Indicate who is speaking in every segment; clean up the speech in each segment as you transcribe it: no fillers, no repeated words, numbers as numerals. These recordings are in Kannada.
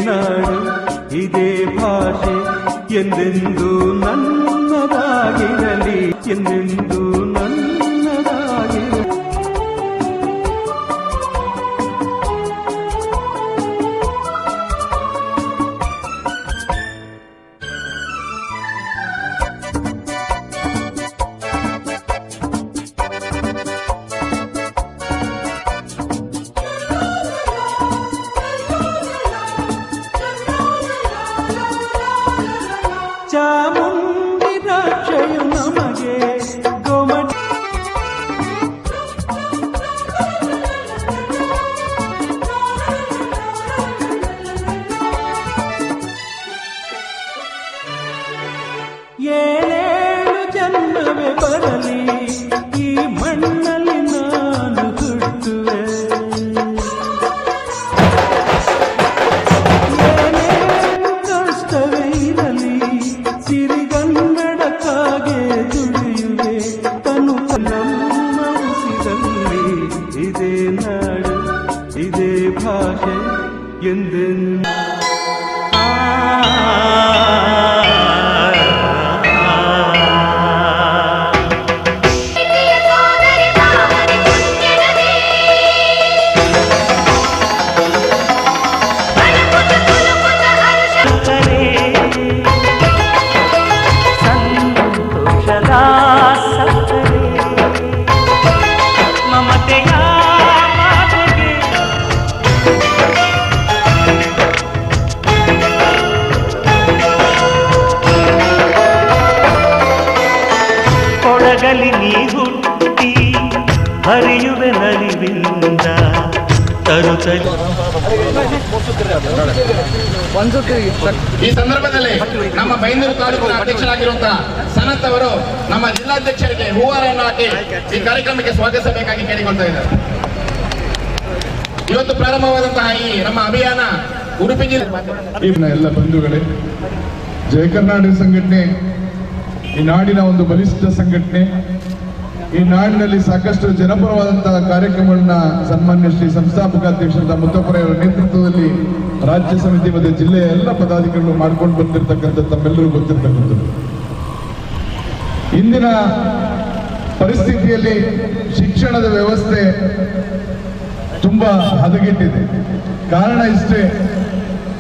Speaker 1: ನಾಡು ಇದೇ ಭಾಷೆ ಎಂದೆಂದು ನನ್ನದಾಗಿರಲಿ, ಎಂದೆಂದು ನನ್ನದಾಗಿರಲಿ. ಚಾಮುಂಡಿ ರಕ್ಷೆಯು ನಮಗೆ ಗೋಮಟ ಏಳೇಳು ಜನ್ಮವೇ ಬರಲಿ ಈ ಮಣ್ಣಲ್ಲಿ ನಾನು ಹುಟ್ಟುವೆ. ಏನೇನು ಕಷ್ಟವೇ ಇರಲಿ ಸಿರಿಗನ್ನಡಕ್ಕಾಗೆ ದುಡಿಯುವೆ. ತನು ನಮ್ಮ ಉಸಿರಲ್ಲಿ ಇದೇ ನಾಡು ಇದೇ ಭಾಷೆ ಎಂದೆಂದು. ಕೊಳಗಲಿ ನೀ ಹುಟ್ಟಿ ಹರಿಯುವೆ ನಲಿವಿಂದ ತರುತ್ತಲಿ.
Speaker 2: ಈ ಸಂದರ್ಭದಲ್ಲಿ ನಮ್ಮ ಬೈಂದೂರು ತಾಲೂಕಿನ ಅಧ್ಯಕ್ಷರಾಗಿರುವಂತಹ ಸನತ್ ಅವರು ನಮ್ಮ ಜಿಲ್ಲಾಧ್ಯಕ್ಷರಿಗೆ ಹೂವಾರನ್ನು ಹಾಕಿ ಈ ಕಾರ್ಯಕ್ರಮಕ್ಕೆ ಸ್ವಾಗತಿಸಬೇಕಾಗಿ ಕೇಳಿಕೊಳ್ತಾ ಇದ್ದಾರೆ. ಇವತ್ತು ಪ್ರಾರಂಭವಾದಂತಹ ಈ ನಮ್ಮ ಅಭಿಯಾನ ಉಡುಪಿ ಜಿಲ್ಲೆ
Speaker 3: ಎಲ್ಲ ಬಂಧುಗಳೇ, ಜಯ ಕರ್ನಾಟಕ ಸಂಘಟನೆ ಈ ನಾಡಿನ ಒಂದು ಬಲಿಷ್ಠ ಸಂಘಟನೆ. ಈ ನಾಡಿನಲ್ಲಿ ಸಾಕಷ್ಟು ಜನಪರವಾದಂತಹ ಕಾರ್ಯಕ್ರಮಗಳನ್ನ ಸನ್ಮಾನ್ಯ ಶ್ರೀ ಸಂಸ್ಥಾಪಕ ಅಧ್ಯಕ್ಷರಾದ ಮುತ್ತಪ್ಪರವರ ನೇತೃತ್ವದಲ್ಲಿ ರಾಜ್ಯ ಸಮಿತಿ ಮತ್ತು ಜಿಲ್ಲೆಯ ಎಲ್ಲ ಪದಾಧಿಕಾರಿಗಳು ಮಾಡ್ಕೊಂಡು ಬಂದಿರತಕ್ಕಂಥ ತಮ್ಮೆಲ್ಲರೂ ಗೊತ್ತಿರತಕ್ಕಂಥದ್ದು. ಇಂದಿನ ಪರಿಸ್ಥಿತಿಯಲ್ಲಿ ಶಿಕ್ಷಣದ ವ್ಯವಸ್ಥೆ ತುಂಬಾ ಹದಗೆಟ್ಟಿದೆ. ಕಾರಣ ಇಷ್ಟೇ,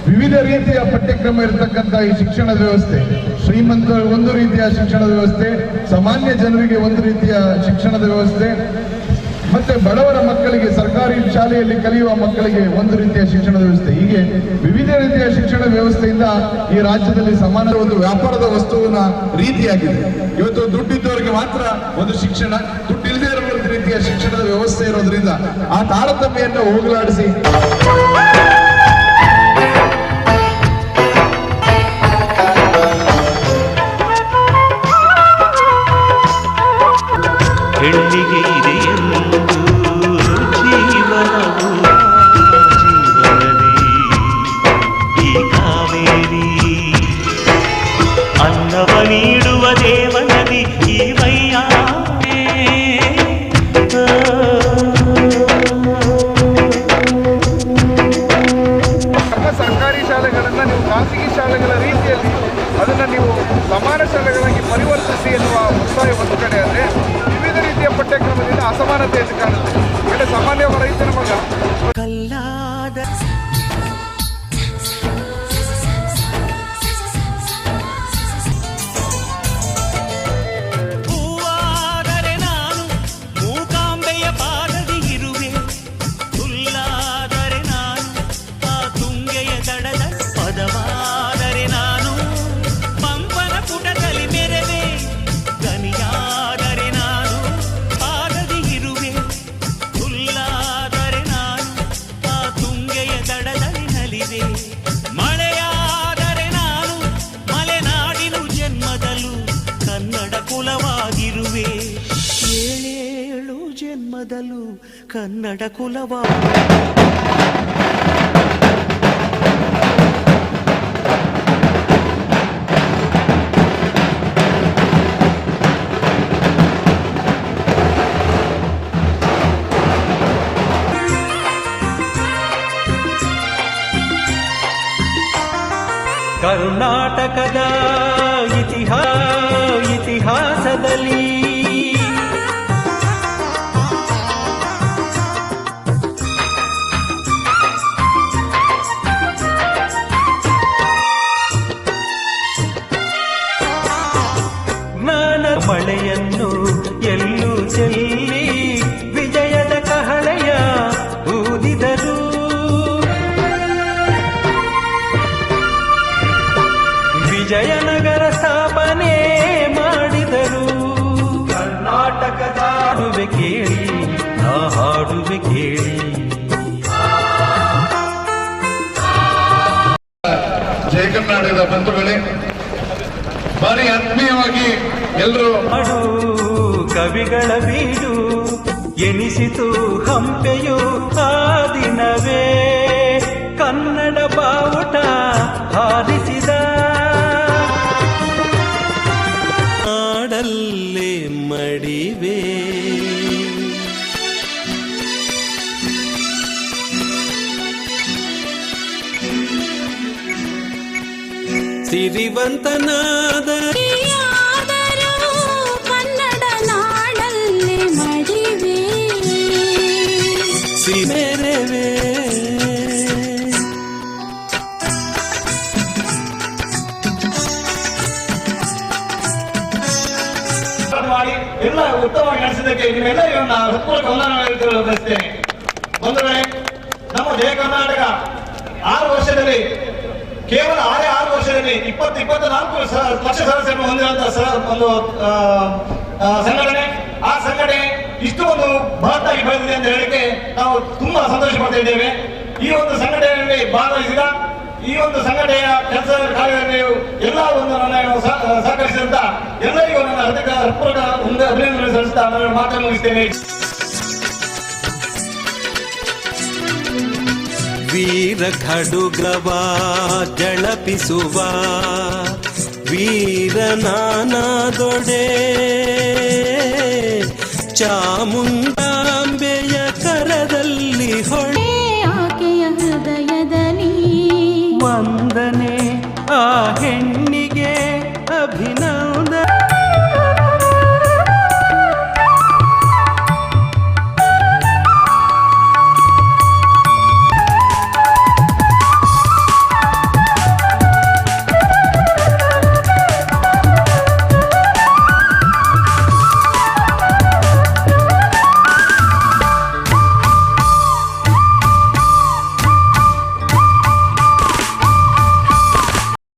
Speaker 3: ವಿವಿಧ ರೀತಿಯ ಪಠ್ಯಕ್ರಮ ಇರತಕ್ಕಂಥ ಈ ಶಿಕ್ಷಣದ ವ್ಯವಸ್ಥೆ, ಶ್ರೀಮಂತ ಒಂದು ರೀತಿಯ ಶಿಕ್ಷಣದ ವ್ಯವಸ್ಥೆ, ಸಾಮಾನ್ಯ ಜನರಿಗೆ ಒಂದು ರೀತಿಯ ಶಿಕ್ಷಣದ ವ್ಯವಸ್ಥೆ, ಮತ್ತೆ ಬಡವರ ಮಕ್ಕಳಿಗೆ ಸರ್ಕಾರಿ ಶಾಲೆಯಲ್ಲಿ ಕಲಿಯುವ ಮಕ್ಕಳಿಗೆ ಒಂದು ರೀತಿಯ ಶಿಕ್ಷಣದ ವ್ಯವಸ್ಥೆ, ಹೀಗೆ ವಿವಿಧ ರೀತಿಯ ಶಿಕ್ಷಣ ವ್ಯವಸ್ಥೆಯಿಂದ ಈ ರಾಜ್ಯದಲ್ಲಿ ಸಮಾನ ಒಂದು ವ್ಯಾಪಾರದ ವಸ್ತುವಿನ ರೀತಿಯಾಗಿದೆ. ಇವತ್ತು ದುಡ್ಡಿದ್ದವರಿಗೆ ಮಾತ್ರ ಒಂದು ಶಿಕ್ಷಣ, ದುಡ್ಡಿಲ್ಲದೆ ಇರುವ ರೀತಿಯ ಶಿಕ್ಷಣದ ವ್ಯವಸ್ಥೆ ಇರೋದ್ರಿಂದ ಆ ತಾರತಮ್ಯವನ್ನು ಹೋಗಲಾಡಿಸಿ
Speaker 1: ಹೆಣ್ಣಿಗೆ ಇದೆಯೆಂದು ಜೀವನವು ಜೀವನದಿ ಈ ಕಾವೇರಿ, ಅನ್ನವ ನೀಡುವ ದೇವನದಿ ಈ ವೈಯಾರಿ.
Speaker 3: ಸರ್ಕಾರಿ ಶಾಲೆಗಳನ್ನ ನೀವು ಖಾಸಗಿ ಶಾಲೆಗಳ ರೀತಿಯಲ್ಲಿ ಅದನ್ನ ನೀವು ಸಮಾನ ಶಾಲೆಗಳಾಗಿ ಪರಿವರ್ತಿಸಿ ಎನ್ನುವ ಒತ್ತಾಯ ಒಂದು ಕಡೆ ಆದರೆ, ವಿವಿಧ ರೀತಿಯ ಪಠ್ಯಕ್ರಮದಿಂದ ಅಸಮಾನತೆಯನ್ನು ಕಾಣುತ್ತೆ. ಯಾಕಂದ್ರೆ ಸಾಮಾನ್ಯ ರೈತನ ಮಗ
Speaker 1: ಕಲ್ಲಾದ ಹೂವಾದರೆ ನಾನು ಮೂಕಾಂಬೆಯ ಪಾದದಿ ಇರುವೆ, ಹುಲ್ಲಾದರೆ ನಾನು ಆ ತುಂಗೆಯ ದಡದ ಪದವಾದರೆ ನಾನು ಪಂಪನ ಪುಟದಲ್ಲಿ ಮೆರವೆ, ಗನಿಯಾದರೆ ನಾನು ಪಾದದಿ ಇರುವೆ, ಹುಲ್ಲಾದರೆ ನಾನು ಆ ತುಂಗೆಯ ದಡದಲ್ಲಿ ನಲಿವೆ, ಮಳೆಯಾದರೆ ನಾನು ಮಲೆನಾಡಿನ ಜನ್ಮದಲ್ಲೂ ಕನ್ನಡ ಕುಲವಾಗಿರುವೆ, ಏಳೇಳು ಜನ್ಮದಲ್ಲೂ ಕನ್ನಡ ಕರ್ನಾಟಕದ ಇತಿಹಾಸದಲ್ಲಿ ಜ್ಞಾನ ಮಳೆಯನ್ನು ಎಲ್ಲೂ ಚೆಲ್ಲಿ ವಿಜಯದ ಕಹಳೆಯ ಊದಿದರು. ವಿಜಯನಗರ ಸ್ಥಾಪನೆ ಮಾಡಿದರು. ಕರ್ನಾಟಕದ ಹಾಡುವೆ ಕೇಳಿ, ಆ ಹಾಡುವೆ ಕೇಳಿ.
Speaker 3: ಜಯ ಕರ್ನಾಟಕದ ಬಂಧುಗಳೇ, ಭಾರಿ ಆತ್ಮೀಯವಾಗಿ ಎಲ್ಲರೂ
Speaker 1: ಹಾಡು ಕವಿಗಳ ಬೀಡು ಎನಿಸಿತು ಹಂಪೆಯು ಆ ದಿನವೇ. ಕನ್ನಡ ಬಾವುಟ ಹಾರಿಸಿದ ನಾಡಲ್ಲೇ ಮಡಿವೆ. ಸಿರಿವಂತನಾದ
Speaker 4: ಕನ್ನಡ ನಾಡಲ್ಲಿ ಮಡಿವೆ.
Speaker 1: ಸಿಮೆರೆವೆ
Speaker 5: ಮಾಡಿ ಎಲ್ಲ ಉತ್ತಮವಾಗಿ ನಡೆಸಿದ್ದಕ್ಕೆ ನಿಮ್ಮೆಲ್ಲರಿಗೂ ನಾನು ಹೃತ್ಪೂರ್ವಕ ವಂದನೆಗಳನ್ನು ಬಯಸ್ತೇನೆ. ಒಂದು ವೇಳೆ ನಮ್ಮ ಜಯ ಕರ್ನಾಟಕ 6 ವರ್ಷದಲ್ಲಿ ಕೇವಲ 6 ವರ್ಷದಲ್ಲಿ 24 ಲಕ್ಷ ಸದಸ್ಯರನ್ನು ಹೊಂದಿರುವಂತಹ ಒಂದು ಸಂಘಟನೆ. ಆ ಸಂಘಟನೆ ಇಷ್ಟು ಒಂದು ಬೃಹತ್ತಾಗಿ ಬೆಳೆದಿದೆ ಅಂತ ಹೇಳಿಕ್ಕೆ ನಾವು ತುಂಬಾ ಸಂತೋಷ ಪಡ್ತಾ ಇದ್ದೇವೆ. ಈ ಒಂದು ಸಂಘಟನೆಯಲ್ಲಿ ಭಾಗವಹಿಸಿದ ಈ ಒಂದು ಸಂಘಟನೆಯ ಕೆಲಸ ಕಾರ್ಯದಲ್ಲಿ ಎಲ್ಲ ಒಂದು ನನ್ನ ಸಹಕರಿಸಿದಂತ ಎಲ್ಲರಿಗೂ ನನ್ನ ಹೃತ್ಪೂರ್ವಕ ಅಭಿನಂದನೆ ಸಲ್ಲಿಸುತ್ತಾ ನಾನು ಮಾತನ್ನು ಮುಗಿಸ್ತೇನೆ.
Speaker 1: ವೀರ ಖಡುಗವ ಜಳಪಿಸುವ ವೀರನಾನದೊಡೆ ಚಾಮುಂಡ